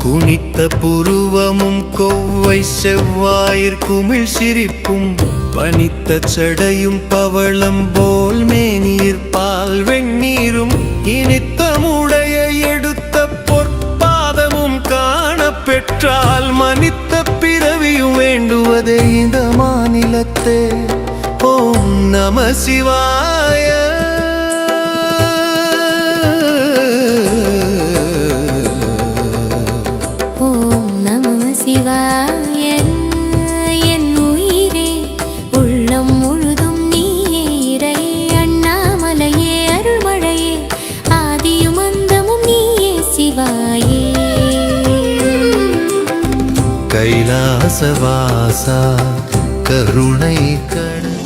குனித்த புருவமும் கொவ்வை செவ்வாயிற் குமிழ் சிரிப்பும் பனித்த சடையும் பவளம் போல் மேனீர் பால் வெந்நீரும் இனித்த முடைய எடுத்த பொற்பாதமும் காண பெற்றால் மனித்த பிறவியும் வேண்டுவதே இந்த மாநிலத்தே. ஓம் நம சிவாய. சிவாய என் உயிரே உள்ளம் முழுதும் நீயே இறையே அண்ணாமலையே அருள்மழையே ஆதியும் அந்தமும் நீயே சிவாயே. கைலாசவாசா கருணை கடல்